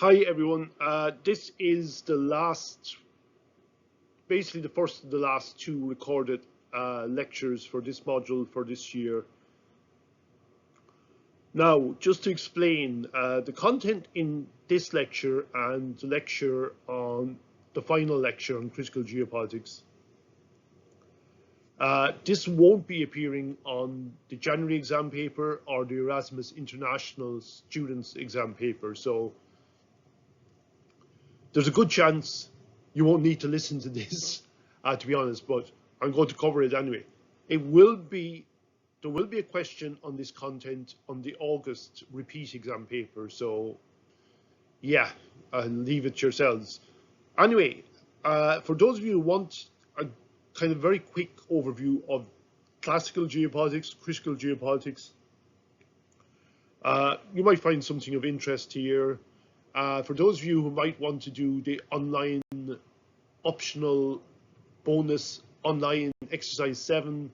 Hi everyone. This is the last, basically the first of the last two recorded lectures for this module for this year. Now, just to explain the content in this lecture and the lecture on the final lecture on critical geopolitics. This won't be appearing on the January exam paper or the Erasmus International Students exam paper. So there's a good chance you won't need to listen to this, to be honest, but I'm going to cover it anyway. There will be a question on this content on the August repeat exam paper, so yeah, I'll leave it to yourselves. Anyway, for those of you who want a kind of very quick overview of classical geopolitics, critical geopolitics, you might find something of interest here. For those of you who might want to do the online optional bonus online exercise 7,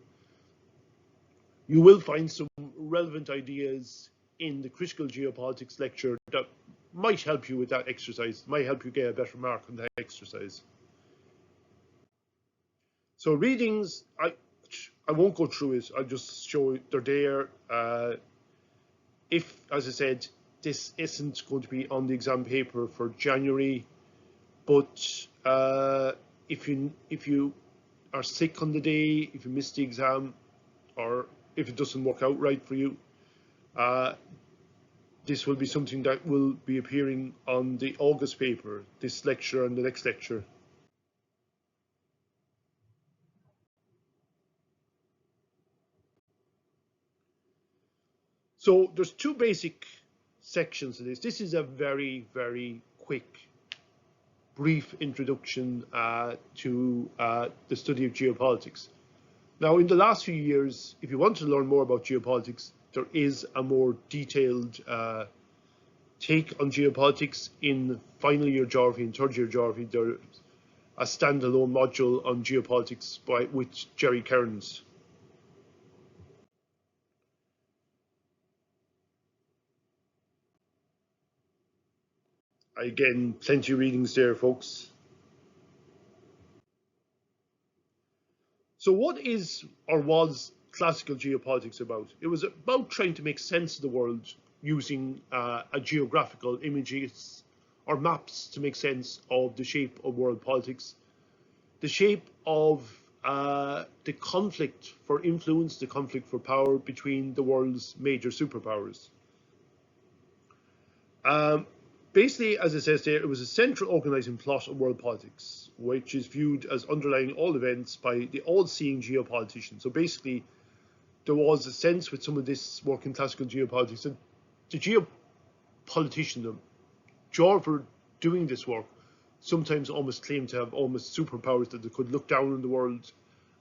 you will find some relevant ideas in the critical geopolitics lecture that might help you with that exercise, might help you get a better mark on that exercise. So readings, I won't go through it, I'll just show you they're there. If, as I said, this isn't going to be on the exam paper for January, but if you are sick on the day, if you miss the exam, or if it doesn't work out right for you, this will be something that will be appearing on the August paper, this lecture and the next lecture. So there's two basic sections of this. This is a very, very quick, brief introduction to the study of geopolitics. Now, in the last few years, if you want to learn more about geopolitics, there is a more detailed take on geopolitics in final year geography and third year geography. There's a standalone module on geopolitics with Jerry Kearns. Again, plenty of readings there, folks. So what is or was classical geopolitics about? It was about trying to make sense of the world using a geographical images or maps to make sense of the shape of world politics, the shape of the conflict for influence, the conflict for power between the world's major superpowers. Basically, as it says there, it was a central organizing plot of world politics, which is viewed as underlying all events by the all-seeing geopolitician. So basically, there was a sense with some of this work in classical geopolitics that the geopolitician, the geographer doing this work, sometimes almost claimed to have almost superpowers, that they could look down on the world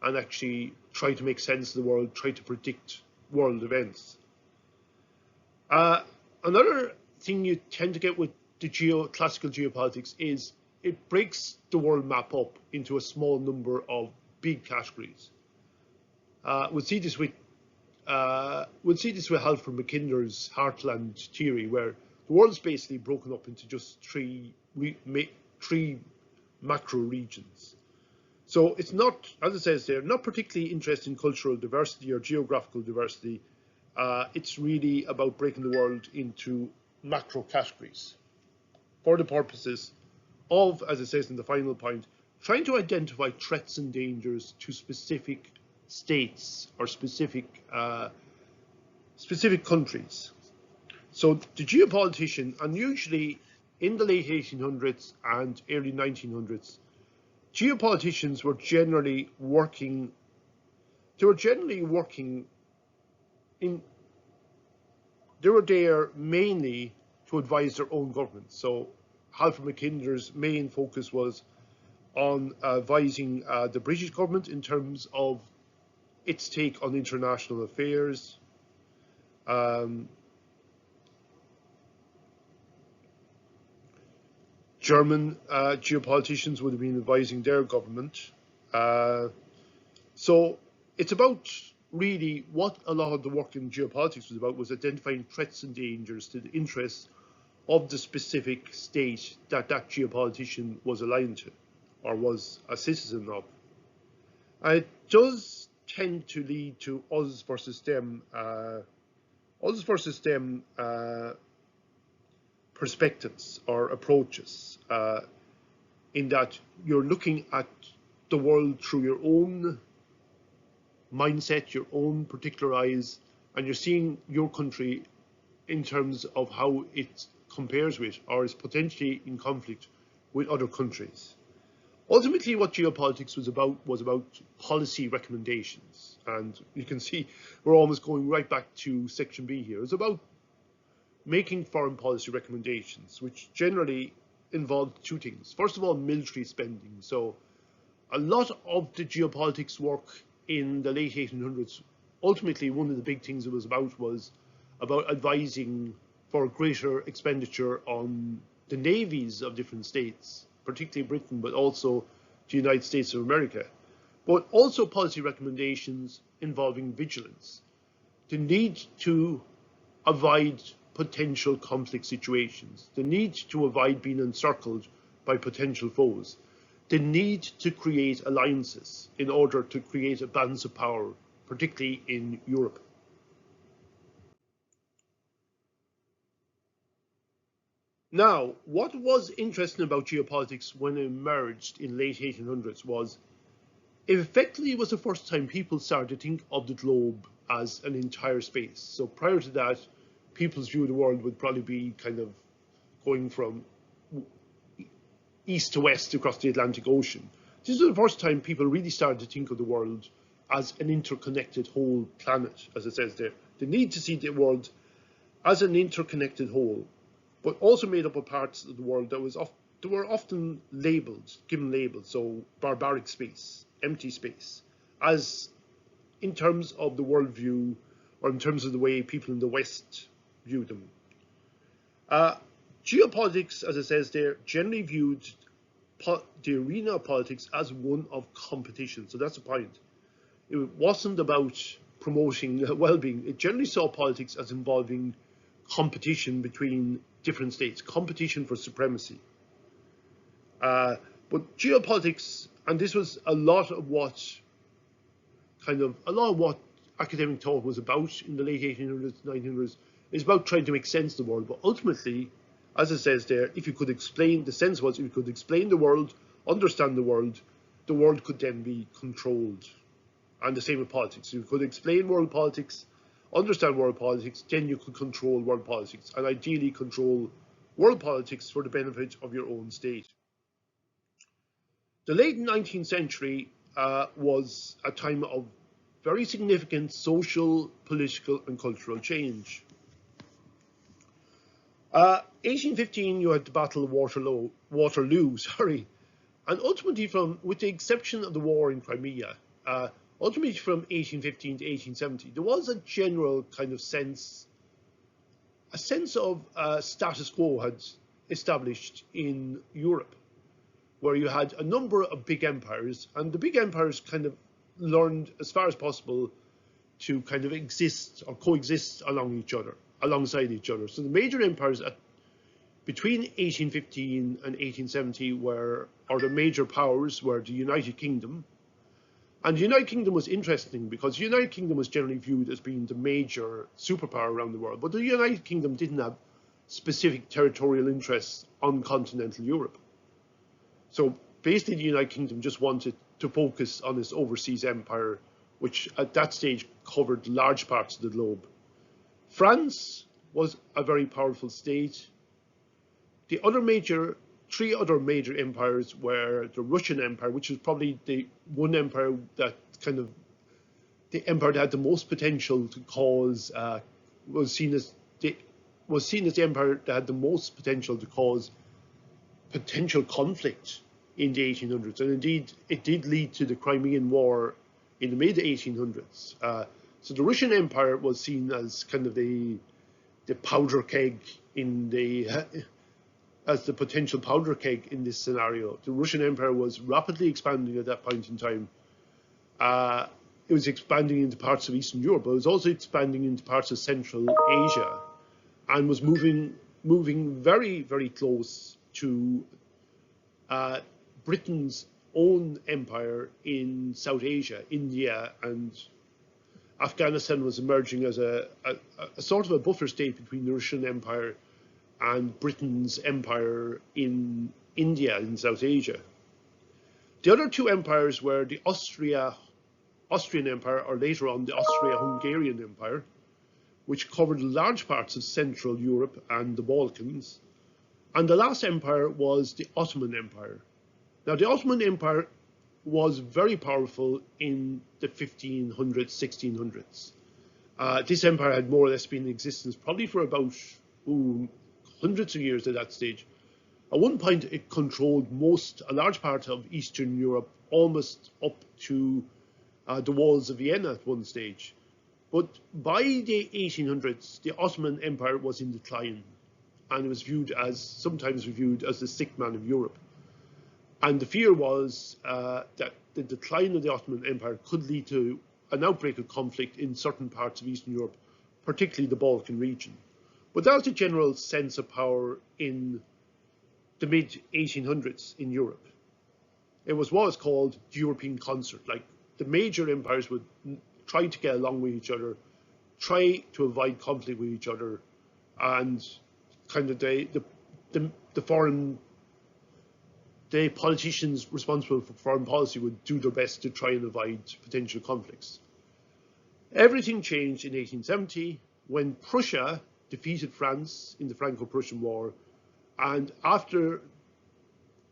and actually try to make sense of the world, try to predict world events. Another thing you tend to get with the classical geopolitics is it breaks the world map up into a small number of big categories. We'll see this with Halford MacKinder's Heartland theory, where the world's basically broken up into just three macro regions. So it's not, as it says there, not particularly interested in cultural diversity or geographical diversity. It's really about breaking the world into macro categories for the purposes of, as it says in the final point, trying to identify threats and dangers to specific states or specific countries. So the geopolitician, and usually in the late 1800s and early 1900s, geopoliticians were generally working. They were there mainly to advise their own government. So Halford MacKinder's main focus was on advising the British government in terms of its take on international affairs. German geopoliticians would have been advising their government. So it's about really what a lot of the work in geopolitics was about, was identifying threats and dangers to the interests of the specific state that that geopolitician was aligned to or was a citizen of. And it does tend to lead to us versus them perspectives or approaches, in that you're looking at the world through your own mindset, your own particular eyes, and you're seeing your country in terms of how it compares with or is potentially in conflict with other countries. Ultimately, what geopolitics was about policy recommendations. And you can see we're almost going right back to section B here. It's about making foreign policy recommendations, which generally involved two things. First of all, military spending. So a lot of the geopolitics work in the late 1800s, ultimately one of the big things it was about advising for greater expenditure on the navies of different states, particularly Britain, but also the United States of America. But also policy recommendations involving vigilance, the need to avoid potential conflict situations, the need to avoid being encircled by potential foes, the need to create alliances in order to create a balance of power, particularly in Europe. Now, what was interesting about geopolitics when it emerged in late 1800s was it effectively was the first time people started to think of the globe as an entire space. So prior to that, people's view of the world would probably be kind of going from east to west across the Atlantic Ocean. This was the first time people really started to think of the world as an interconnected whole planet, as it says there. The need to see the world as an interconnected whole, but also made up of parts of the world that were often given labels, so barbaric space, empty space, as in terms of the worldview or in terms of the way people in the West view them. Geopolitics, as it says there, generally viewed the arena of politics as one of competition. So that's the point. It wasn't about promoting well-being. It generally saw politics as involving competition between different states, competition for supremacy. But geopolitics, and this was a lot of what academic thought was about in the late 1800s, 1900s, is about trying to make sense of the world. But ultimately, as it says there, if you could explain the world, understand the world could then be controlled. And the same with politics. If you could explain world politics, understand world politics, then you could control world politics, and ideally control world politics for the benefit of your own state. The late 19th century was a time of very significant social, political, and cultural change. 1815, you had the Battle of Waterloo, and ultimately, with the exception of the war in Crimea, ultimately from 1815 to 1870, there was a general kind of sense of status quo had established in Europe, where you had a number of big empires, and the big empires kind of learned, as far as possible, to kind of exist or coexist alongside each other. So the major empires between 1815 and 1870 the major powers were the United Kingdom. And the United Kingdom was interesting because the United Kingdom was generally viewed as being the major superpower around the world, but the United Kingdom didn't have specific territorial interests on continental Europe. So basically the United Kingdom just wanted to focus on its overseas empire, which at that stage covered large parts of the globe. France was a very powerful state. The three other major empires were the Russian Empire, which was probably the one empire that the empire that had the most potential to cause, was seen as the empire that had the most potential to cause potential conflict in the 1800s. And indeed, it did lead to the Crimean War in the mid 1800s. So the Russian Empire was seen as kind of the powder keg as the potential powder keg in this scenario. The Russian Empire was rapidly expanding at that point in time. It was expanding into parts of Eastern Europe, but it was also expanding into parts of Central Asia, and was moving moving very, very close to Britain's own empire in South Asia. India and Afghanistan was emerging as a sort of a buffer state between the Russian Empire and Britain's empire in India, in South Asia. The other two empires were the Austrian Empire, or later on the Austria-Hungarian Empire, which covered large parts of Central Europe and the Balkans. And the last empire was the Ottoman Empire. Now, the Ottoman Empire was very powerful in the 1500s, 1600s. This empire had more or less been in existence probably for about hundreds of years at that stage. At one point, it controlled a large part of Eastern Europe, almost up to the walls of Vienna at one stage. But by the 1800s, the Ottoman Empire was in decline, and it was sometimes viewed as the sick man of Europe. And the fear was that the decline of the Ottoman Empire could lead to an outbreak of conflict in certain parts of Eastern Europe, particularly the Balkan region. But that was the general sense of power in the mid-1800s in Europe. It was what was called the European concert. Like, the major empires would try to get along with each other, try to avoid conflict with each other, and kind of the politicians responsible for foreign policy would do their best to try and avoid potential conflicts. Everything changed in 1870 when Prussia defeated France in the Franco-Prussian War, and after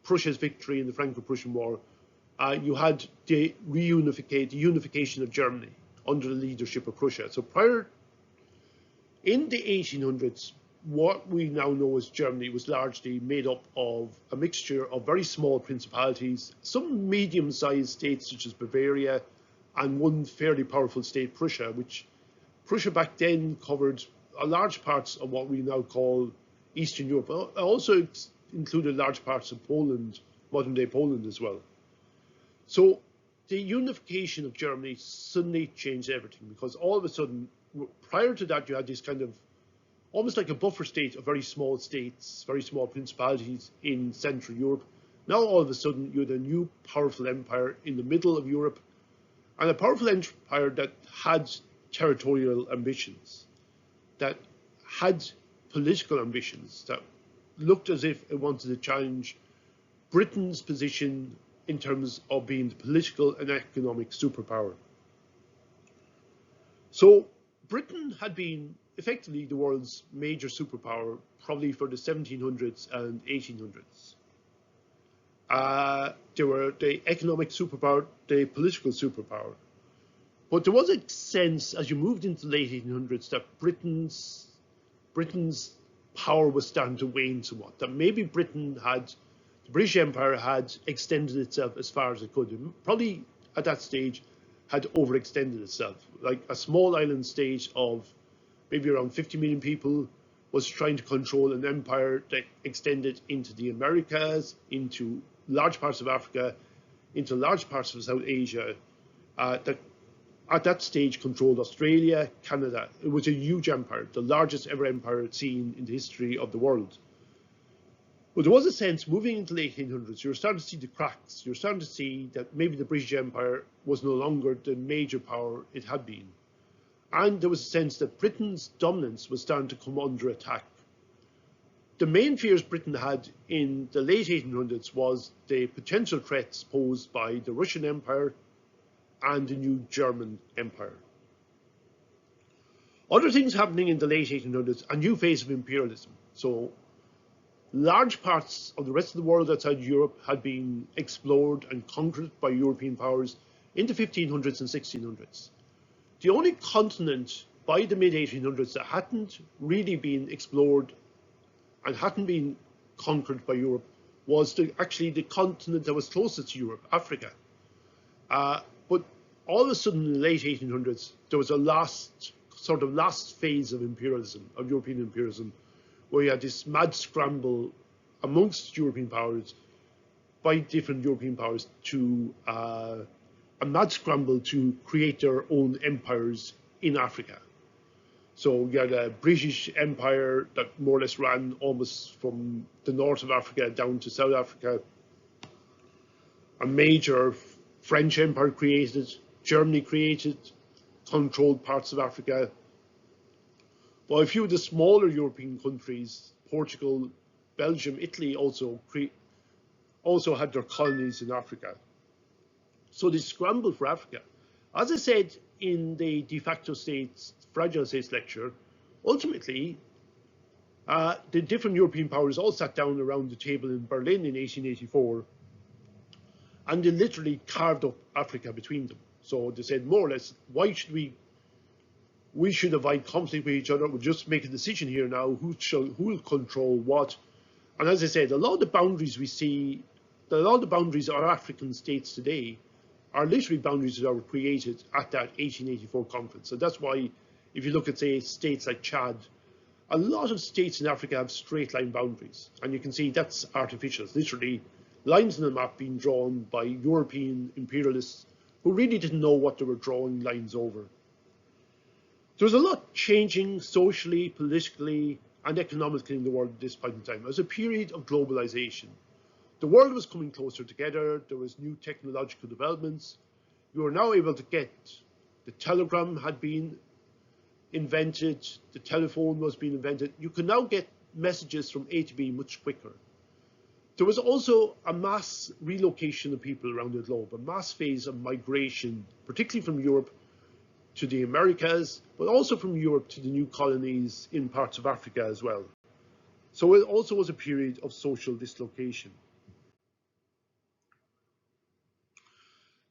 Prussia's victory in the Franco-Prussian War, you had the unification of Germany under the leadership of Prussia. So in the 1800s, what we now know as Germany was largely made up of a mixture of very small principalities, some medium-sized states such as Bavaria, and one fairly powerful state, Prussia, which Prussia back then covered large parts of what we now call Eastern Europe. It also included large parts of Poland, modern-day Poland as well. So the unification of Germany suddenly changed everything, because all of a sudden, prior to that, you had this kind of almost like a buffer state of very small states, very small principalities in Central Europe. Now all of a sudden you had a new powerful empire in the middle of Europe, and a powerful empire that had territorial ambitions, that had political ambitions, that looked as if it wanted to challenge Britain's position in terms of being the political and economic superpower. So Britain had been effectively the world's major superpower, probably for the 1700s and 1800s. They were the economic superpower, the political superpower. But there was a sense, as you moved into the late 1800s, that Britain's power was starting to wane somewhat. That maybe the British Empire had extended itself as far as it could. And probably at that stage had overextended itself. Like a small island state of maybe around 50 million people was trying to control an empire that extended into the Americas, into large parts of Africa, into large parts of South Asia, that at that stage controlled Australia, Canada. It was a huge empire, the largest ever empire seen in the history of the world. But there was a sense, moving into the late 1800s, you were starting to see the cracks. You were starting to see that maybe the British Empire was no longer the major power it had been. And there was a sense that Britain's dominance was starting to come under attack. The main fears Britain had in the late 1800s was the potential threats posed by the Russian Empire and the new German Empire. Other things happening in the late 1800s, a new phase of imperialism. So large parts of the rest of the world outside Europe had been explored and conquered by European powers in the 1500s and 1600s. The only continent by the mid-1800s that hadn't really been explored and hadn't been conquered by Europe was actually the continent that was closest to Europe, Africa. But all of a sudden in the late 1800s, there was a last phase of imperialism, of European imperialism, where you had this mad scramble amongst European powers, by different European powers, to a mad scramble to create their own empires in Africa. So you had a British Empire that more or less ran almost from the north of Africa down to South Africa. A major French Empire created, Germany created, controlled parts of Africa. But a few of the smaller European countries, Portugal, Belgium, Italy also had their colonies in Africa. So they scrambled for Africa. As I said in the de facto states, fragile states lecture, ultimately, the different European powers all sat down around the table in Berlin in 1884, and they literally carved up Africa between them. So they said, more or less, why should we should avoid conflict with each other? We'll just make a decision here now, who will control what. And as I said, a lot of the boundaries we see, a lot of the boundaries of African states today are literally boundaries that were created at that 1884 conference. So that's why, if you look at, say, states like Chad, a lot of states in Africa have straight line boundaries. And you can see that's artificial. It's literally lines on the map being drawn by European imperialists who really didn't know what they were drawing lines over. There was a lot changing socially, politically, and economically in the world at this point in time. It was a period of globalization. The world was coming closer together. There was new technological developments. You were now able to get, the telegram had been invented, the telephone was being invented. You could now get messages from A to B much quicker. There was also a mass relocation of people around the globe, a mass phase of migration, particularly from Europe to the Americas, but also from Europe to the new colonies in parts of Africa as well. So it also was a period of social dislocation.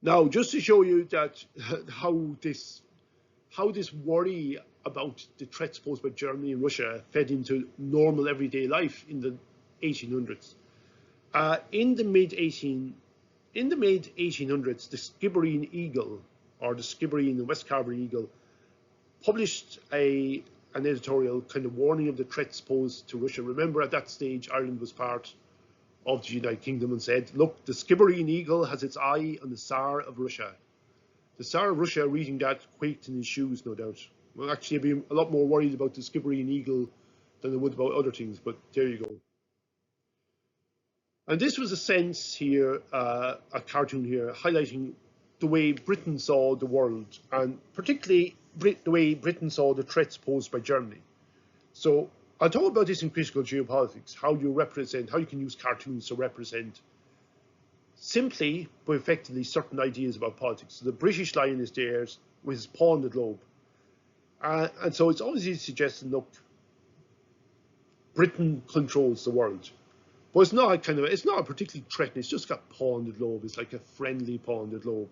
Now, just to show you that how this worry about the threats posed by Germany and Russia fed into normal everyday life in the 1800s. In the mid 1800s, the Skibbereen Eagle, or the Skibbereen and West Carbery Eagle, published an editorial kind of warning of the threats posed to Russia. Remember, at that stage, Ireland was part of the United Kingdom, and said, look, the Skibbereen Eagle has its eye on the Tsar of Russia. The Tsar of Russia, reading that, quaked in his shoes, no doubt. Well, actually, I'd be a lot more worried about the Skibbereen Eagle than I would about other things, but there you go. And this was a sense here, a cartoon here, highlighting the way Britain saw the world, and particularly the way Britain saw the threats posed by Germany. So I'll talk about this in critical geopolitics, how you can use cartoons to represent simply but effectively certain ideas about politics. So the British lion is theirs with his paw on the globe. And so it's obviously suggesting, look, Britain controls the world. But it's not a particularly threatening, it's just got paw on the globe. It's like a friendly paw on the globe.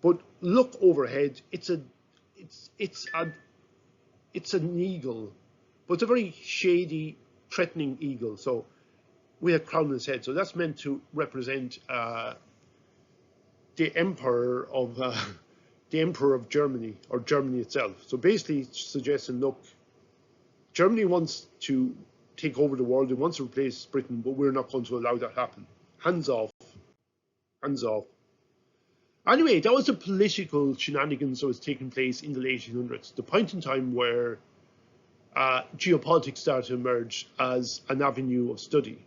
But look overhead, it's an eagle, but it's a very shady, threatening eagle. So with a crown on his head. So that's meant to represent the emperor of Germany, or Germany itself. So basically suggesting, look, Germany wants to take over the world, it wants to replace Britain, but we're not going to allow that to happen. Hands off. Hands off. Anyway, that was the political shenanigans that was taking place in the late 1800s, the point in time where geopolitics started to emerge as an avenue of study.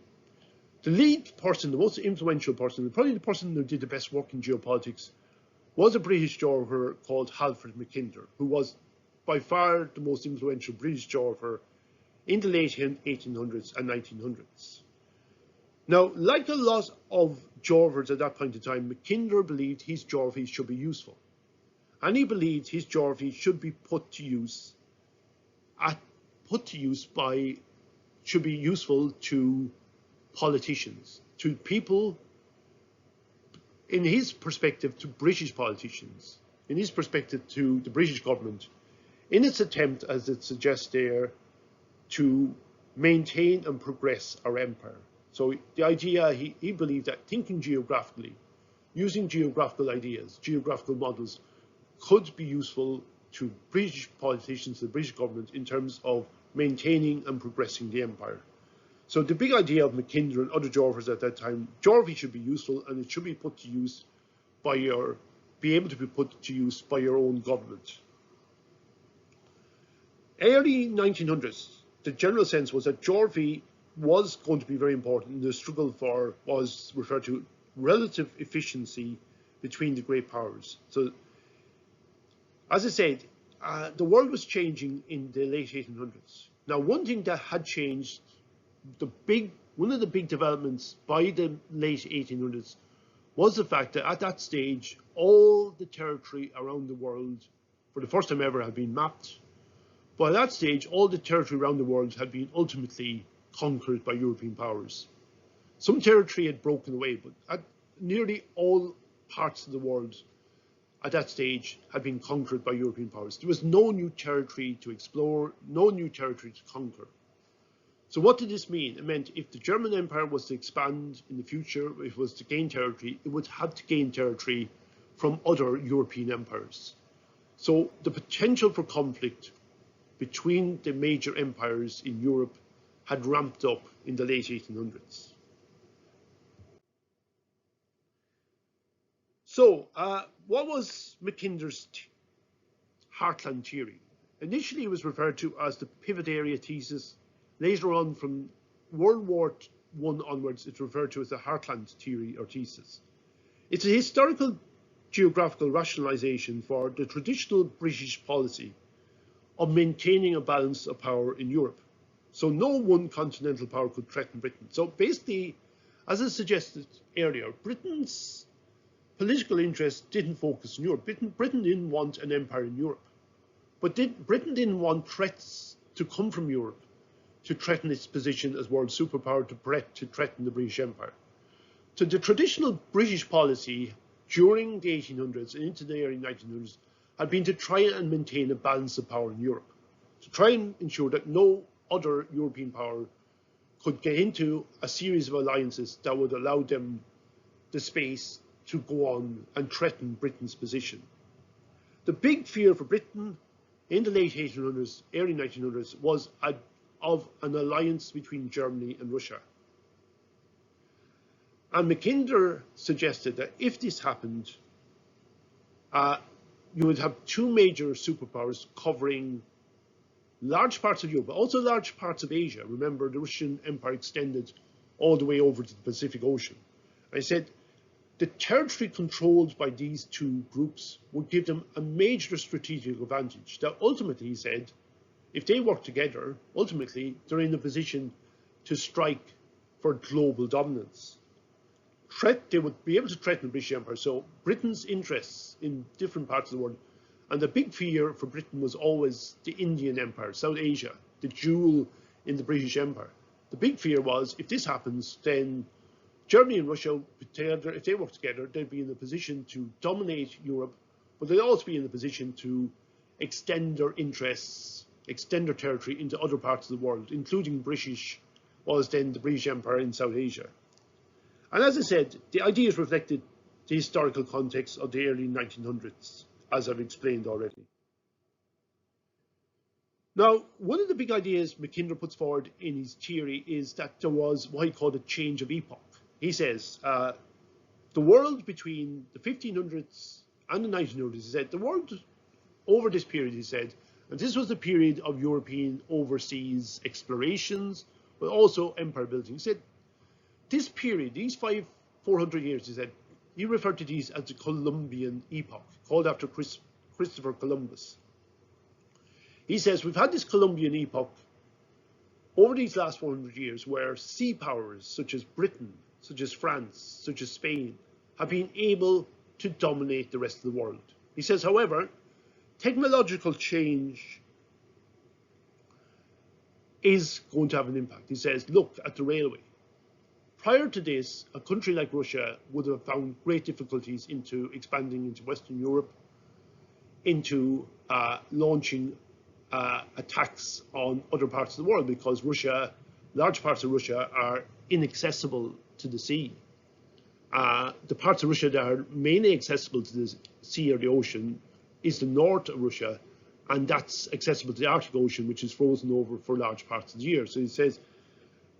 The lead person, the most influential person, probably the person who did the best work in geopolitics, was a British geographer called Halford MacKinder, who was by far the most influential British geographer in the late 1800s and 1900s. Now, like a lot of geographers at that point in time, MacKinder believed his geography should be useful. And he believed his geography should be should be useful to politicians, to people, in his perspective, to British politicians, in his perspective to the British government, in its attempt, as it suggests there, to maintain and progress our empire. So the idea, he believed that thinking geographically, using geographical ideas, geographical models, could be useful to British politicians, the British government, in terms of maintaining and progressing the empire. So the big idea of MacKinder and other geographers at that time, geography should be useful and it should be put to use by be able to be put to use by your own government. Early 1900s, the general sense was that geography was going to be very important in the struggle for what was referred to relative efficiency between the great powers. So, as I said, the world was changing in the late 1800s. Now, one thing that had changed, one of the big developments by the late 1800s was the fact that at that stage, all the territory around the world, for the first time ever, had been mapped. By that stage, all the territory around the world had been ultimately conquered by European powers. Some territory had broken away, but nearly all parts of the world at that stage had been conquered by European powers. There was no new territory to explore, no new territory to conquer. So what did this mean? It meant if the German Empire was to expand in the future, if it was to gain territory, it would have to gain territory from other European empires. So the potential for conflict between the major empires in Europe had ramped up in the late 1800s. So, what was MacKinder's heartland theory? Initially, it was referred to as the pivot area thesis. Later on, from World War I onwards, it's referred to as the heartland theory or thesis. It's a historical geographical rationalization for the traditional British policy of maintaining a balance of power in Europe. So no one continental power could threaten Britain. So basically, as I suggested earlier, Britain's political interests didn't focus on Europe. Britain didn't want an empire in Europe. But Britain didn't want threats to come from Europe to threaten its position as world superpower, to threaten the British Empire. So the traditional British policy during the 1800s and into the early 1900s had been to try and maintain a balance of power in Europe, to try and ensure that no other European power could get into a series of alliances that would allow them the space to go on and threaten Britain's position. The big fear for Britain in the late 1800s, early 1900s, was of an alliance between Germany and Russia. And MacKinder suggested that if this happened, you would have two major superpowers covering large parts of Europe, but also large parts of Asia. Remember, the Russian Empire extended all the way over to the Pacific Ocean. I said the territory controlled by these two groups would give them a major strategic advantage that ultimately, he said, if they work together, ultimately they're in a position to strike for global dominance. They would be able to threaten the British Empire. So Britain's interests in different parts of the world, and the big fear for Britain was always the Indian Empire, South Asia, the jewel in the British Empire. The big fear was if this happens, then Germany and Russia, if they work together, they'd be in a position to dominate Europe, but they'd also be in a position to extend their interests, extend their territory into other parts of the world, including what was then the British Empire in South Asia. And as I said, the ideas reflected the historical context of the early 1900s, as I've explained already. Now, one of the big ideas MacKinder puts forward in his theory is that there was what he called a change of epoch. He says the world between the 1500s and the 1900s, he said, the world over this period, he said, and this was the period of European overseas explorations, but also empire building. He said, this period, these 400 years, he said, he referred to these as the Columbian epoch, called after Christopher Columbus. He says, we've had this Columbian epoch over these last 400 years where sea powers such as Britain, such as France, such as Spain, have been able to dominate the rest of the world. He says, however, technological change is going to have an impact. He says, look at the railway. Prior to this, a country like Russia would have found great difficulties into expanding into Western Europe, into launching attacks on other parts of the world, because large parts of Russia are inaccessible to the sea. The parts of Russia that are mainly accessible to the sea or the ocean is the north of Russia, and that's accessible to the Arctic Ocean, which is frozen over for large parts of the year. So he says,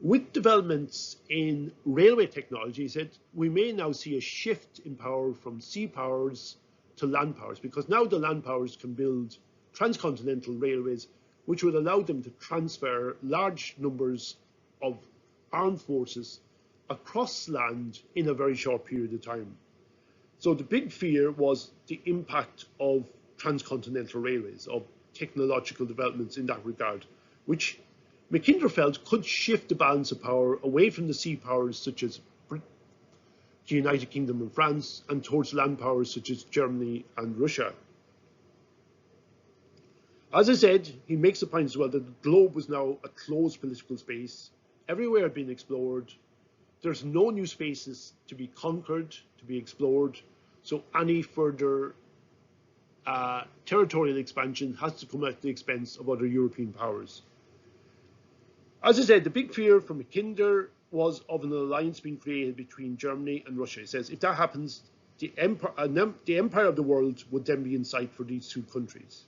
with developments in railway technology, he said, we may now see a shift in power from sea powers to land powers, because now the land powers can build transcontinental railways which would allow them to transfer large numbers of armed forces across land in a very short period of time. So the big fear was the impact of transcontinental railways, of technological developments in that regard, which MacKinder felt could shift the balance of power away from the sea powers such as Britain, the United Kingdom and France, and towards land powers such as Germany and Russia. As I said, he makes the point as well that the globe was now a closed political space. Everywhere had been explored. There's no new spaces to be conquered, to be explored. So any further territorial expansion has to come at the expense of other European powers. As I said, the big fear from MacKinder was of an alliance being created between Germany and Russia. He says if that happens, the empire of the world would then be in sight for these two countries.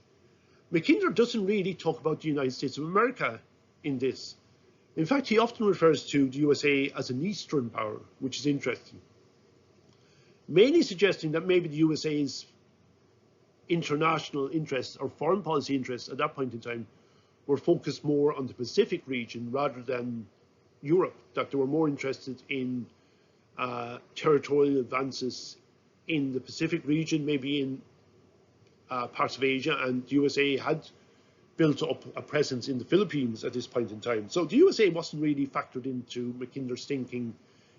MacKinder doesn't really talk about the United States of America in this. In fact, he often refers to the USA as an Eastern power, which is interesting, mainly suggesting that maybe the USA's international interests or foreign policy interests at that point in time were focused more on the Pacific region rather than Europe, that they were more interested in territorial advances in the Pacific region, maybe in parts of Asia, and the USA had built up a presence in the Philippines at this point in time. So the USA wasn't really factored into MacKinder's thinking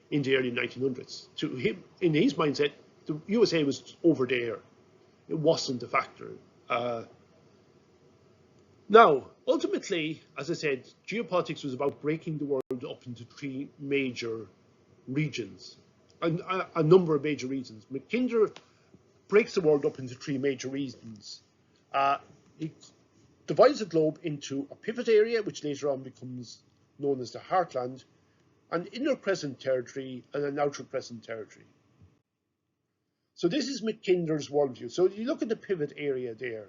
in the early 1900s. To him, in his mindset, the USA was over there. It wasn't a factor. Now, ultimately, as I said, geopolitics was about breaking the world up into three major regions, a number of major regions. MacKinder breaks the world up into three major regions. He divides the globe into a pivot area, which later on becomes known as the heartland, an inner crescent territory, and an outer crescent territory. So this is MacKinder's worldview. So you look at the pivot area there.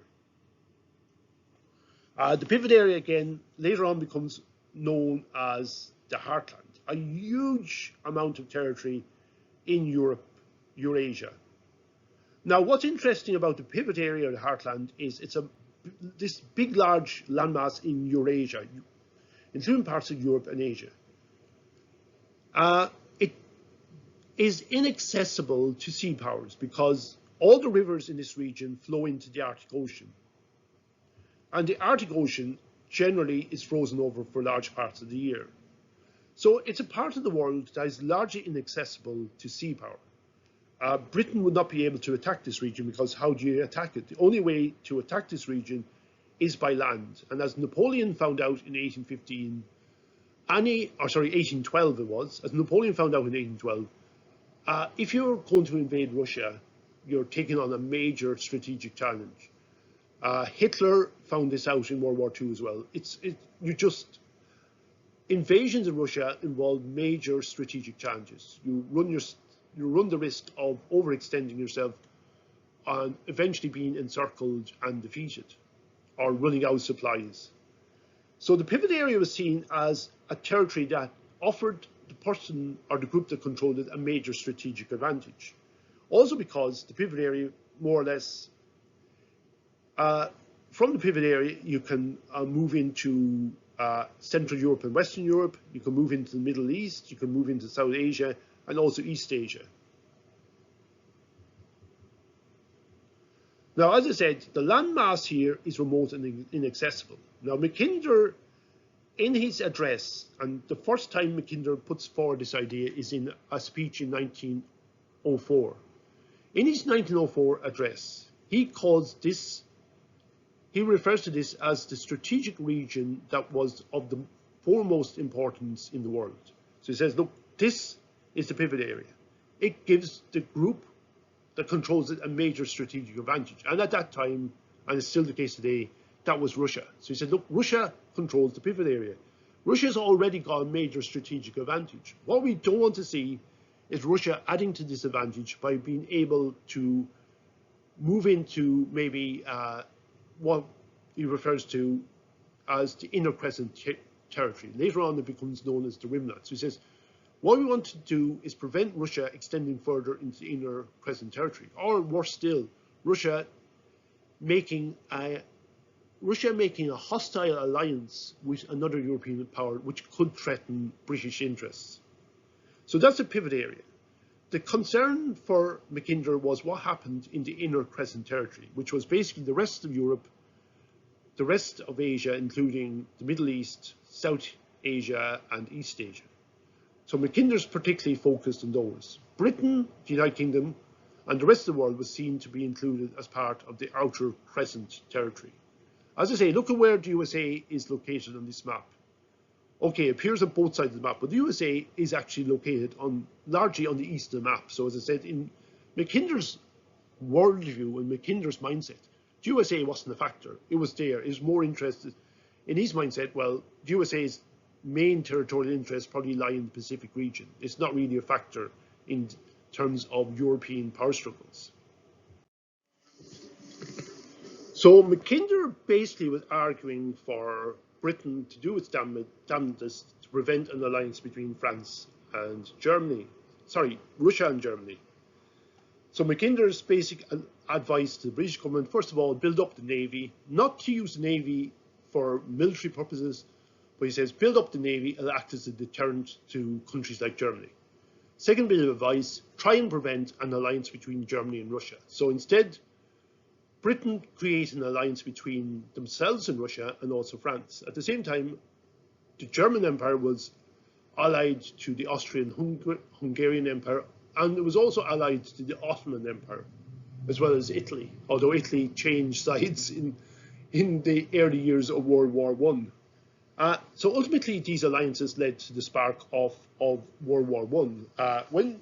The pivot area, again, later on becomes known as the heartland, a huge amount of territory in Europe, Eurasia. Now, what's interesting about the pivot area of the heartland is it's this big, large landmass in Eurasia, including parts of Europe and Asia. It is inaccessible to sea powers because all the rivers in this region flow into the Arctic Ocean. And the Arctic Ocean generally is frozen over for large parts of the year. So it's a part of the world that is largely inaccessible to sea power. Britain would not be able to attack this region because how do you attack it? The only way to attack this region is by land. And as Napoleon found out in 1812 it was, as Napoleon found out in 1812, if you're going to invade Russia, you're taking on a major strategic challenge. Hitler found this out in World War II as well. Invasions of Russia involve major strategic challenges. You run the risk of overextending yourself and eventually being encircled and defeated or running out of supplies. So the pivot area was seen as a territory that offered the person or the group that controlled it a major strategic advantage. Also because the pivot area, more or less, from the pivot area, you can move into Central Europe and Western Europe, you can move into the Middle East, you can move into South Asia, and also East Asia. Now, as I said, the landmass here is remote and inaccessible. Now, MacKinder, in his address, and the first time MacKinder puts forward this idea is in a speech in 1904. In his 1904 address, he refers to this as the strategic region that was of the foremost importance in the world. So he says, look, this is the pivot area. It gives the group that controls it a major strategic advantage. And at that time, and it's still the case today, that was Russia. So he said, look, Russia controls the pivot area. Russia's already got a major strategic advantage. What we don't want to see is Russia adding to this advantage by being able to move into maybe what he refers to as the inner crescent territory. Later on, it becomes known as the Rimnot. So he says, what we want to do is prevent Russia extending further into the inner crescent territory, or worse still, Russia making a Russia making a hostile alliance with another European power which could threaten British interests. So that's a pivot area. The concern for MacKinder was what happened in the inner Crescent territory, which was basically the rest of Europe, the rest of Asia, including the Middle East, South Asia, and East Asia. So MacKinder's particularly focused on those. Britain, the United Kingdom, and the rest of the world was seen to be included as part of the outer Crescent territory. As I say, look at where the USA is located on this map. Okay, it appears on both sides of the map, but the USA is actually located largely on the east of the map. So as I said, in MacKinder's worldview and MacKinder's mindset, the USA wasn't a factor. It was there. It was more interested in his mindset. Well, the USA's main territorial interests probably lie in the Pacific region. It's not really a factor in terms of European power struggles. So MacKinder basically was arguing for Britain to do its damnedest to prevent an alliance between France and Germany. Sorry, Russia and Germany. So MacKinder's basic advice to the British government, first of all, build up the Navy, not to use the Navy for military purposes, but he says build up the Navy, it'll act as a deterrent to countries like Germany. Second bit of advice, try and prevent an alliance between Germany and Russia. So instead, Britain created an alliance between themselves and Russia and also France. At the same time, the German Empire was allied to the Austrian-Hungarian Empire, and it was also allied to the Ottoman Empire, as well as Italy, although Italy changed sides in the early years of World War I. So ultimately, these alliances led to the spark of World War I. When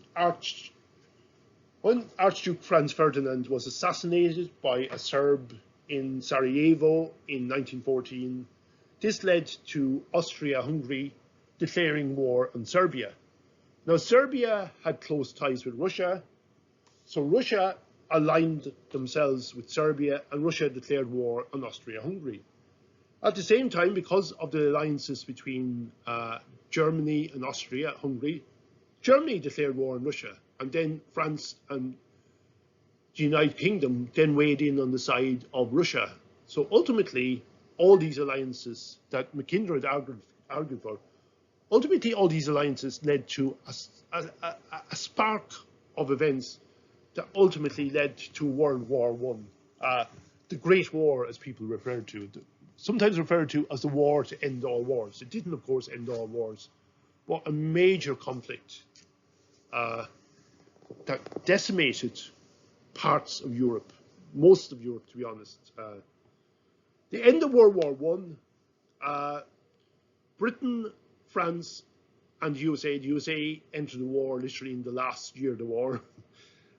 Archduke Franz Ferdinand was assassinated by a Serb in Sarajevo in 1914, this led to Austria-Hungary declaring war on Serbia. Now, Serbia had close ties with Russia, so Russia aligned themselves with Serbia, and Russia declared war on Austria-Hungary. At the same time, because of the alliances between Germany and Austria-Hungary, Germany declared war on Russia, and then France and the United Kingdom then weighed in on the side of Russia. So ultimately, all these alliances that MacKinder had argued for, ultimately all these alliances led to a spark of events that ultimately led to World War I, the Great War, as people referred to it, sometimes referred to as the war to end all wars. It didn't, of course, end all wars, but a major conflict that decimated parts of Europe, most of Europe, to be honest. The end of World War I, Britain, France, and the USA entered the war literally in the last year of the war.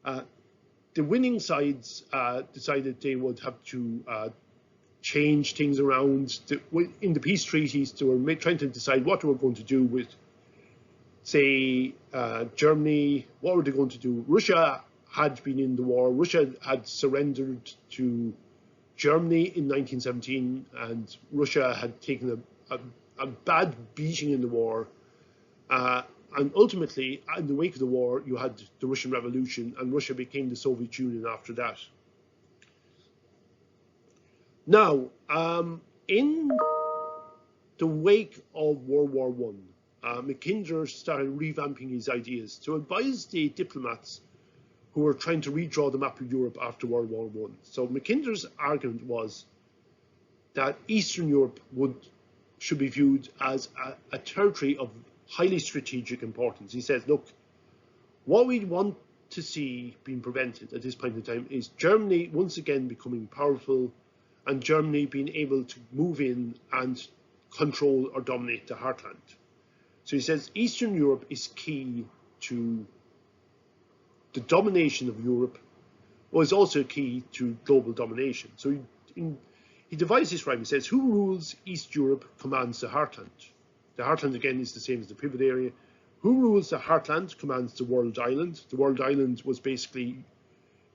The winning sides decided they would have to change things around. In the peace treaties, they were trying to decide what they were going to do with, say, Germany. What were they going to do? Russia had been in the war. Russia had surrendered to Germany in 1917, and Russia had taken a bad beating in the war. And ultimately, in the wake of the war, you had the Russian Revolution, and Russia became the Soviet Union after that. Now, in the wake of World War I, MacKinder started revamping his ideas to advise the diplomats who were trying to redraw the map of Europe after World War I. So MacKinder's argument was that Eastern Europe should be viewed as a territory of highly strategic importance. He says, look, what we want to see being prevented at this point in time is Germany once again becoming powerful and Germany being able to move in and control or dominate the heartland. So he says Eastern Europe is key to the domination of Europe, but is also key to global domination. So he divides this right. He says, who rules East Europe commands the heartland. The heartland, again, is the same as the pivot area. Who rules the heartland commands the world island. The world island was basically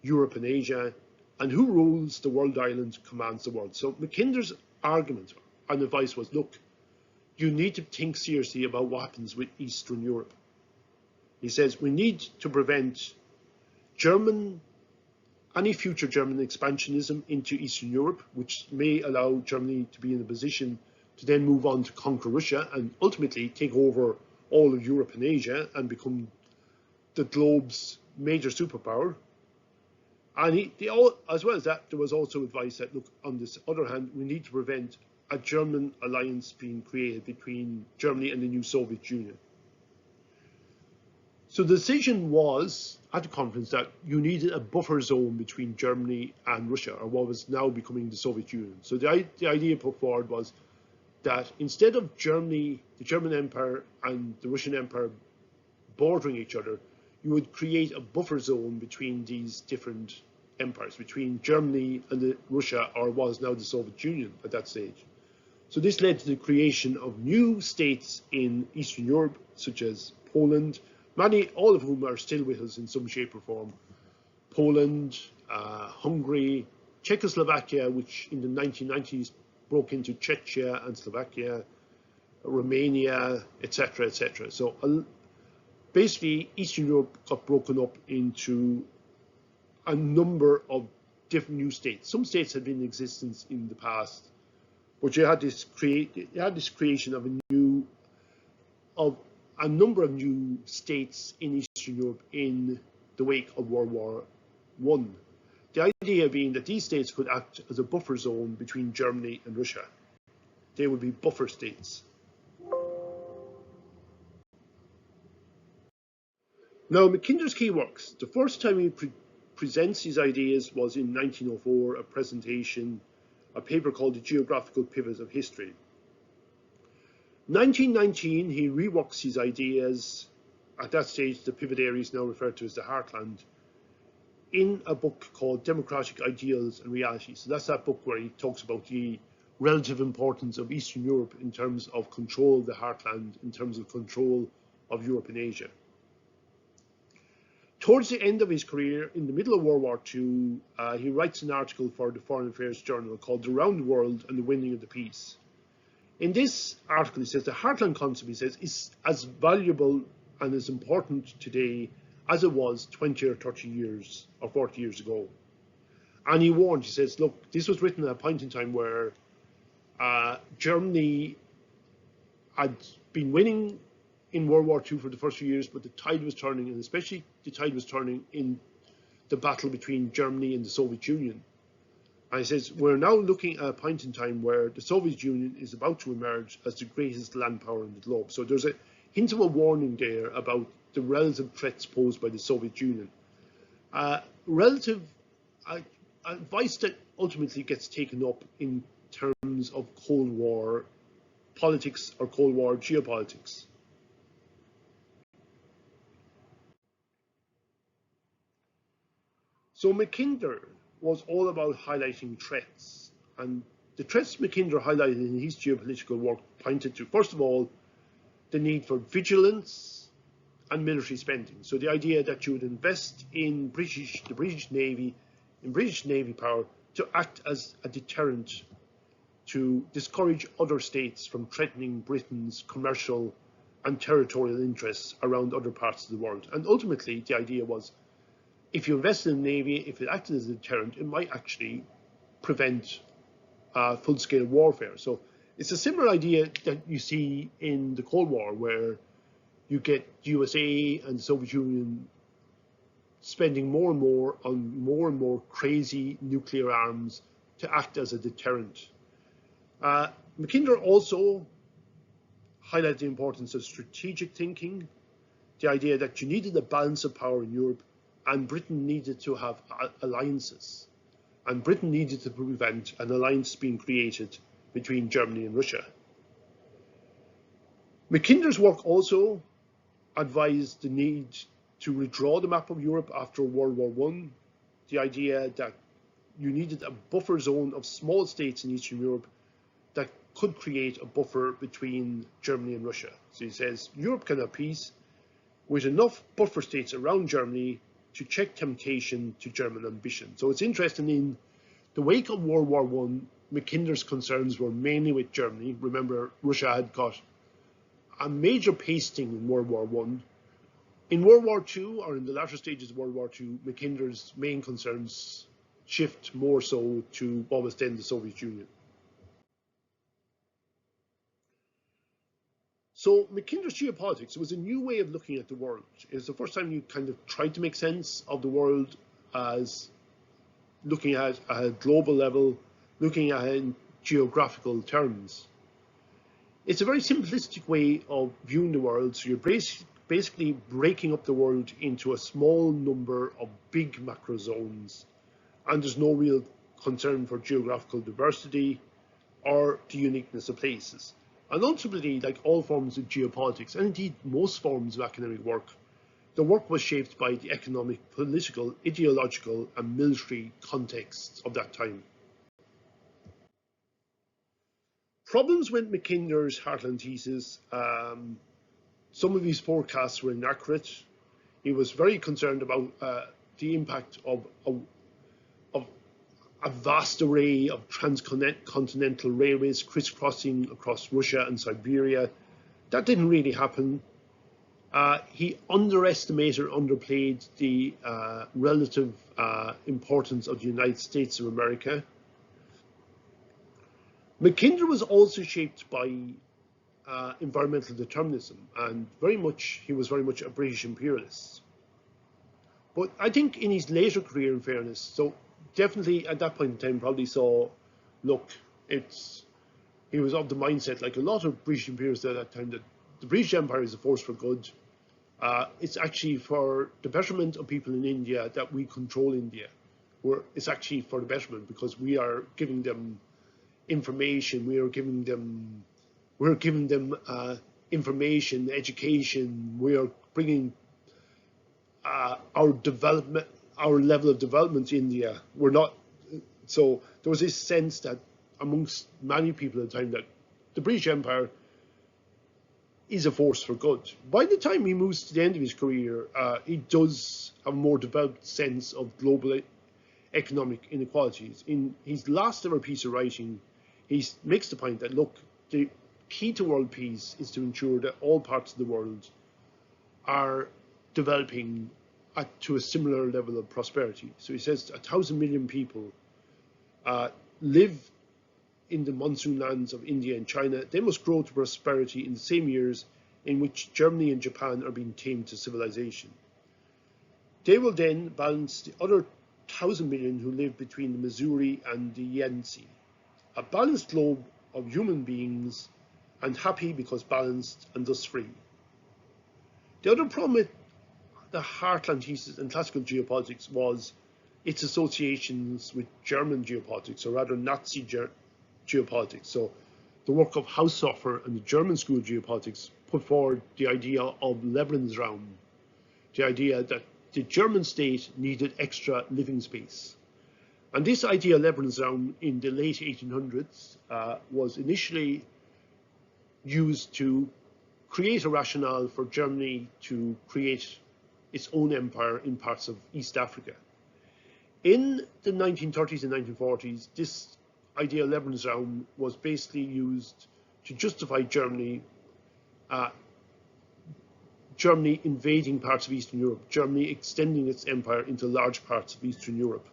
Europe and Asia. And who rules the world island commands the world. So MacKinder's argument and advice was, look, you need to think seriously about what happens with Eastern Europe. He says we need to prevent German any future German expansionism into Eastern Europe, which may allow Germany to be in a position to then move on to conquer Russia and ultimately take over all of Europe and Asia and become the globe's major superpower. And as well as that, there was also advice that, look, on this other hand, we need to prevent a German alliance being created between Germany and the new Soviet Union. So the decision was at the conference that you needed a buffer zone between Germany and Russia, or what was now becoming the Soviet Union. So the idea put forward was that instead of Germany, the German Empire and the Russian Empire bordering each other, you would create a buffer zone between these different empires, between Germany and Russia, or what was now the Soviet Union at that stage. So this led to the creation of new states in Eastern Europe, such as Poland, all of whom are still with us in some shape or form. Poland, Hungary, Czechoslovakia, which in the 1990s broke into Czechia and Slovakia, Romania, etc., etc. So basically, Eastern Europe got broken up into a number of different new states. Some states had been in existence in the past, but you had this creation of a number of new states in Eastern Europe in the wake of World War I. The idea being that these states could act as a buffer zone between Germany and Russia. They would be buffer states. Now, MacKinder's key works, the first time he presents his ideas was in 1904, a paper called The Geographical Pivot of History. 1919, he reworks his ideas. At that stage, the pivot area is now referred to as the heartland, in a book called Democratic Ideals and Reality. So that's that book where he talks about the relative importance of Eastern Europe in terms of control of the heartland, in terms of control of Europe and Asia. Towards the end of his career, in the middle of World War II, he writes an article for the Foreign Affairs Journal called Around the World and the Winning of the Peace. In this article, he says the heartland concept, he says, is as valuable and as important today as it was 20 or 30 years or 40 years ago. And he warned, he says, look, this was written at a point in time where Germany had been winning in World War II for the first few years, but the tide was turning, and especially the tide was turning in the battle between Germany and the Soviet Union. And he says, we're now looking at a point in time where the Soviet Union is about to emerge as the greatest land power in the globe. So there's a hint of a warning there about the relative threats posed by the Soviet Union. Relative advice that ultimately gets taken up in terms of Cold War politics or Cold War geopolitics. So MacKinder was all about highlighting threats, and the threats MacKinder highlighted in his geopolitical work pointed to, first of all, the need for vigilance and military spending. So the idea that you would invest in the British Navy, in British Navy power to act as a deterrent to discourage other states from threatening Britain's commercial and territorial interests around other parts of the world. And ultimately, the idea was, if you invest in the Navy, if it acted as a deterrent, it might actually prevent full-scale warfare. So it's a similar idea that you see in the Cold War, where you get the USA and the Soviet Union spending more and more on more and more crazy nuclear arms to act as a deterrent. MacKinder also highlighted the importance of strategic thinking, the idea that you needed a balance of power in Europe, and Britain needed to have alliances, and Britain needed to prevent an alliance being created between Germany and Russia. MacKinder's work also advised the need to redraw the map of Europe after World War I, the idea that you needed a buffer zone of small states in Eastern Europe that could create a buffer between Germany and Russia. So he says, Europe can have peace with enough buffer states around Germany to check temptation to German ambition. So it's interesting, in the wake of World War I, MacKinder's concerns were mainly with Germany. Remember, Russia had got a major pasting in World War I, In World War II, or in the latter stages of World War II, MacKinder's main concerns shift more so to what was then the Soviet Union. So MacKinder's geopolitics was a new way of looking at the world. It was the first time you kind of tried to make sense of the world as looking at a global level, looking at it in geographical terms. It's a very simplistic way of viewing the world. So you're basically breaking up the world into a small number of big macro zones, and there's no real concern for geographical diversity or the uniqueness of places. And ultimately, like all forms of geopolitics, and indeed most forms of academic work, the work was shaped by the economic, political, ideological, and military contexts of that time. Problems with MacKinder's Heartland thesis. Some of his forecasts were inaccurate. He was very concerned about the impact of a vast array of transcontinental railways crisscrossing across Russia and Siberia. That didn't really happen. He underestimated or underplayed the relative importance of the United States of America. MacKinder was also shaped by environmental determinism, and he was very much a British imperialist. But I think in his later career, in fairness, so definitely at that point in time probably saw, look, he was of the mindset, like a lot of British imperialists at that time, that the British Empire is a force for good. It's actually for the betterment of people in India that we control India. It's actually for the betterment because we are giving them information, we are giving them information, education, we are bringing our level of development to India. So there was this sense that amongst many people at the time that the British Empire is a force for good. By the time he moves to the end of his career, he does have a more developed sense of global economic inequalities. In his last ever piece of writing, he makes the point that, look, the key to world peace is to ensure that all parts of the world are developing to a similar level of prosperity. So he says 1,000 million people live in the monsoon lands of India and China. They must grow to prosperity in the same years in which Germany and Japan are being tamed to civilization. They will then balance the other 1,000 million who live between the Missouri and the Yangtze. A balanced globe of human beings, and happy because balanced and thus free. The other problem with the Heartland thesis and classical geopolitics was its associations with German geopolitics, or rather Nazi geopolitics. So the work of Haushofer and the German school of geopolitics put forward the idea of Lebensraum, the idea that the German state needed extra living space. And this idea of Lebensraum in the late 1800s was initially used to create a rationale for Germany to create its own empire in parts of East Africa. In the 1930s and 1940s, this idea of Lebensraum was basically used to justify Germany invading parts of Eastern Europe, Germany extending its empire into large parts of Eastern Europe.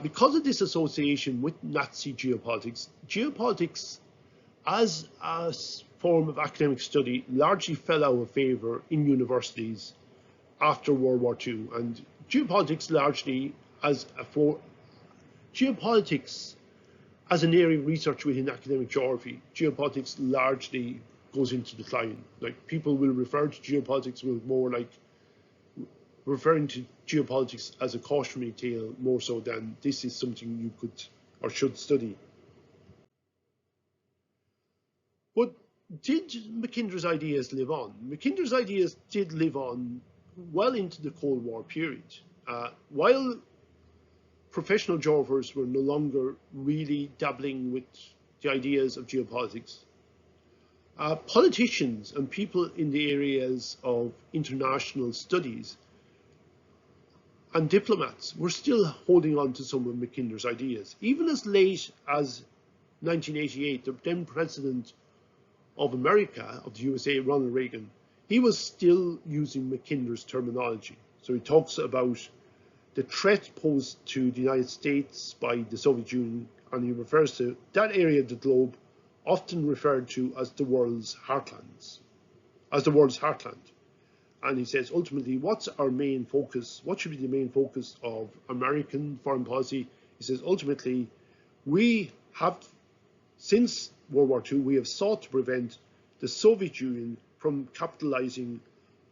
Because of this association with Nazi geopolitics, geopolitics as a form of academic study largely fell out of favour in universities after World War II. And geopolitics largely geopolitics as an area of research within academic geography, geopolitics largely goes into decline. Like, people will refer to geopolitics with more like referring to geopolitics as a cautionary tale more so than this is something you could or should study. But did MacKinder's ideas live on? MacKinder's ideas did live on well into the Cold War period. While professional geographers were no longer really dabbling with the ideas of geopolitics, politicians and people in the areas of international studies and diplomats were still holding on to some of MacKinder's ideas. Even as late as 1988, the then president of America, of the USA, Ronald Reagan, he was still using MacKinder's terminology. So he talks about the threat posed to the United States by the Soviet Union, and he refers to that area of the globe often referred to as the world's heartland. And he says, ultimately, what's our main focus? What should be the main focus of American foreign policy? He says, ultimately, we have, since World War II, we have sought to prevent the Soviet Union from capitalizing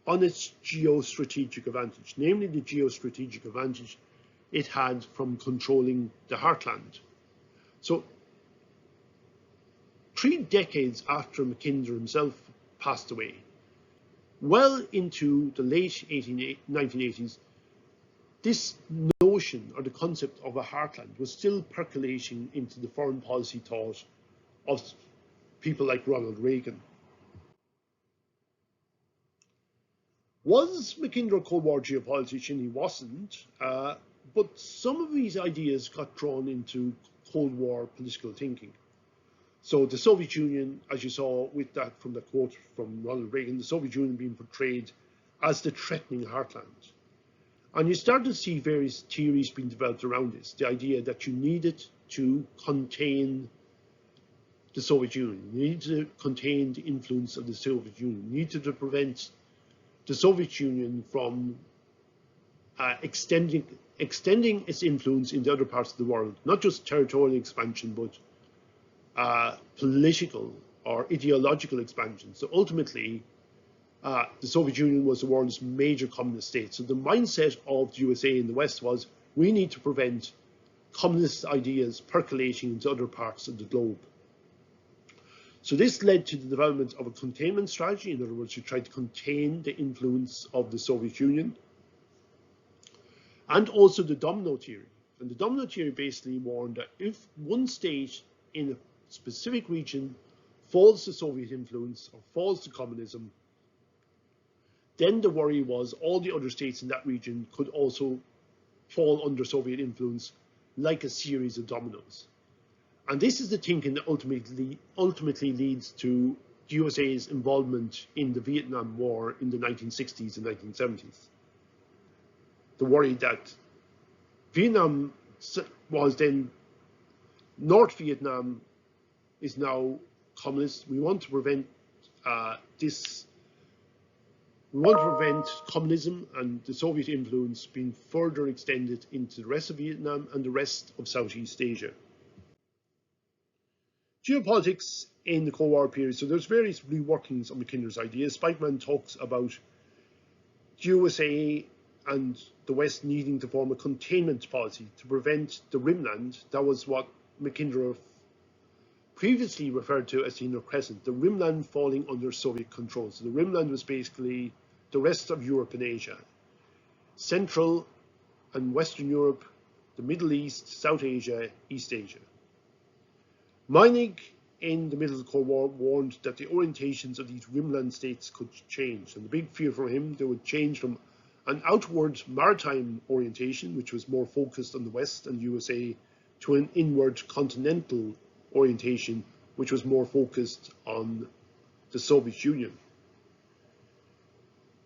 on its geostrategic advantage, namely the geostrategic advantage it had from controlling the heartland. So 3 decades after MacKinder himself passed away, well into the late 1980s, this notion or the concept of a heartland was still percolating into the foreign policy thought of people like Ronald Reagan. Was MacKinder a Cold War geopolitician? He wasn't, but some of these ideas got drawn into Cold War political thinking. So the Soviet Union, as you saw with that from the quote from Ronald Reagan, the Soviet Union being portrayed as the threatening heartland. And you start to see various theories being developed around this. The idea that you needed to contain the Soviet Union, you needed to contain the influence of the Soviet Union, you needed to prevent the Soviet Union from extending its influence in the other parts of the world, not just territorial expansion, but political or ideological expansion. So ultimately, the Soviet Union was the world's major communist state. So the mindset of the USA in the West was, we need to prevent communist ideas percolating into other parts of the globe. So this led to the development of a containment strategy. In other words, you tried to contain the influence of the Soviet Union. And also the domino theory. And the domino theory basically warned that if one state in a specific region falls to Soviet influence or falls to communism, then the worry was all the other states in that region could also fall under Soviet influence like a series of dominoes. And this is the thinking that ultimately leads to the USA's involvement in the Vietnam War in the 1960s and 1970s. The worry that Vietnam was then, North Vietnam is now communist. We want to prevent communism and the Soviet influence being further extended into the rest of Vietnam and the rest of Southeast Asia. Geopolitics in the Cold War period. So there's various reworkings of MacKinder's ideas. Spikeman talks about the USA and the West needing to form a containment policy to prevent the rimland. That was what MacKinder previously referred to as the inner crescent, the rimland falling under Soviet control. So the rimland was basically the rest of Europe and Asia, Central and Western Europe, the Middle East, South Asia, East Asia. Meinig, in the middle of the Cold War, warned that the orientations of these rimland states could change. And the big fear for him, they would change from an outward maritime orientation, which was more focused on the West and the USA, to an inward continental orientation, which was more focused on the Soviet Union.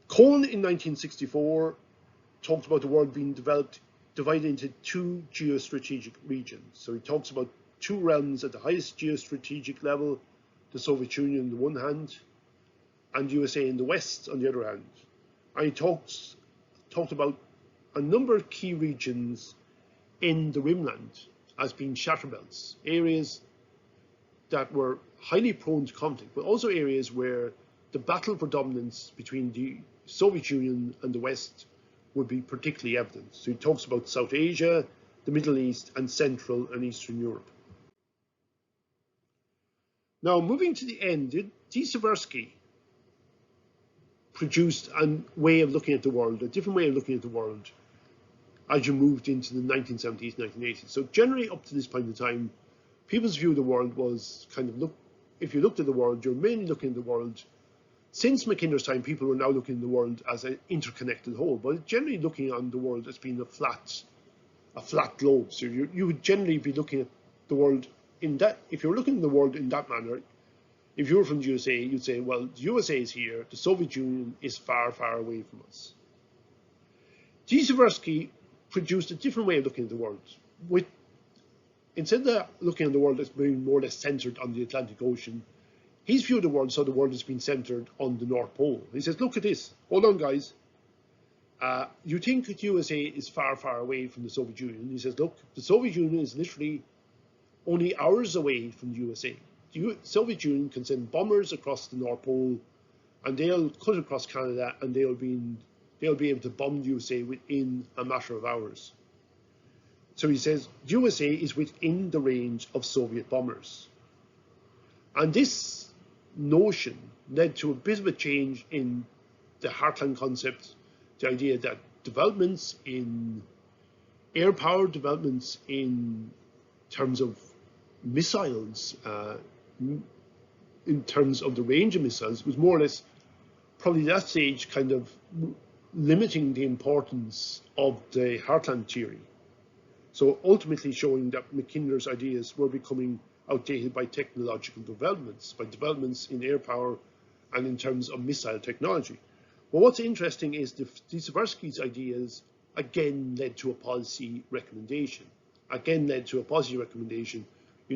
Cohn in 1964 talked about the world being divided into 2 geostrategic regions. So he talks about 2 realms at the highest geostrategic level, the Soviet Union on the one hand, and USA in the West on the other hand. And he talked about a number of key regions in the rimland as being shatterbelts, areas that were highly prone to conflict, but also areas where the battle for dominance between the Soviet Union and the West would be particularly evident. So he talks about South Asia, the Middle East, and Central and Eastern Europe. Now, moving to the end, D. Seversky produced a way of looking at the world, a different way of looking at the world as you moved into the 1970s, 1980s. So generally up to this point in time, people's view of the world was kind of, if you looked at the world, you're mainly looking at the world. Since MacKinder's time, people were now looking at the world as an interconnected whole, but generally looking on the world as being a flat globe. So you would generally be looking at the world in that, if you're looking at the world in that manner, if you're from the USA, you'd say, well, the USA is here, the Soviet Union is far, far away from us. Tversky produced a different way of looking at the world. Instead of looking at the world as being more or less centered on the Atlantic Ocean, he's viewed the world so the world has been centered on the North Pole. He says, look at this. Hold on, guys. You think the USA is far, far away from the Soviet Union. He says, look, the Soviet Union is literally only hours away from the USA. The Soviet Union can send bombers across the North Pole, and they'll cut across Canada, and they'll be able to bomb the USA within a matter of hours. So he says, the USA is within the range of Soviet bombers. And this notion led to a bit of a change in the heartland concept, the idea that developments in air power, developments in terms of missiles, in terms of the range of missiles, was more or less probably at that stage kind of limiting the importance of the heartland theory. So ultimately showing that MacKinder's ideas were becoming outdated by technological developments, by developments in air power and in terms of missile technology. Well, what's interesting is Tversky's ideas again led to a policy recommendation. You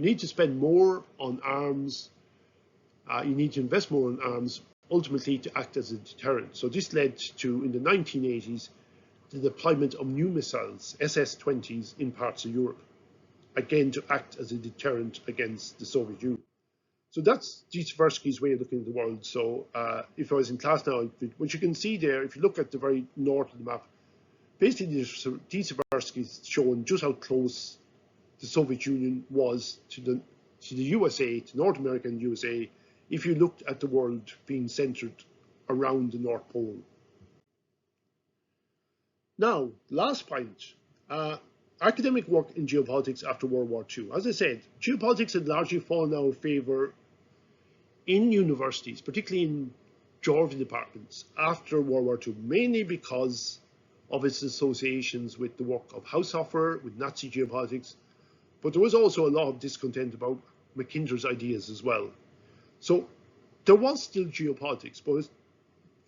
need to spend more on arms, you need to invest more in arms, ultimately to act as a deterrent. So this led to, in the 1980s, the deployment of new missiles, SS-20s, in parts of Europe, again to act as a deterrent against the Soviet Union. So that's Tversky's way of looking at the world. So if I was in class now, what you can see there, if you look at the very north of the map, basically Tversky's showing just how close the Soviet Union was to the USA, to North America and USA, if you looked at the world being centered around the North Pole. Now, last point, academic work in geopolitics after World War II. As I said, geopolitics had largely fallen out of favor in universities, particularly in geography departments, after World War II, mainly because of its associations with the work of Halford, with Nazi geopolitics, but there was also a lot of discontent about MacKinder's ideas as well. So there was still geopolitics, but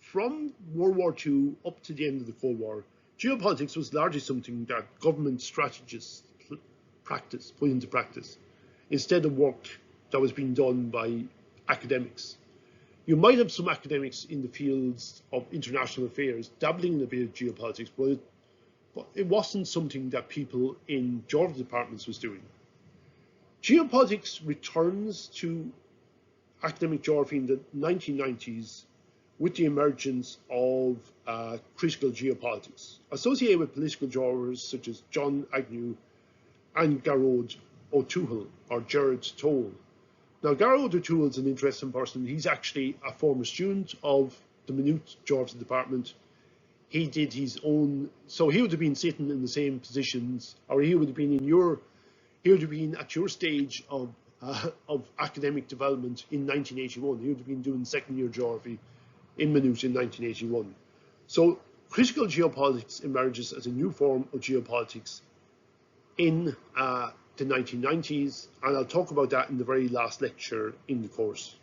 from World War II up to the end of the Cold War, geopolitics was largely something that government strategists put into practice, instead of work that was being done by academics. You might have some academics in the fields of international affairs dabbling in a bit of geopolitics, but it wasn't something that people in geography departments was doing. Geopolitics returns to academic geography in the 1990s with the emergence of critical geopolitics, associated with political geographers such as John Agnew and Garrod O'Toole, or Gerard Toll. Now, Garrod O'Toole is an interesting person. He's actually a former student of the Maynooth Geography Department. He did his own, so he would have been sitting in the same positions, or he would have been at your stage of academic development in 1981. He would have been doing second year geography in Maynooth in 1981. So critical geopolitics emerges as a new form of geopolitics in the 1990s, and I'll talk about that in the very last lecture in the course.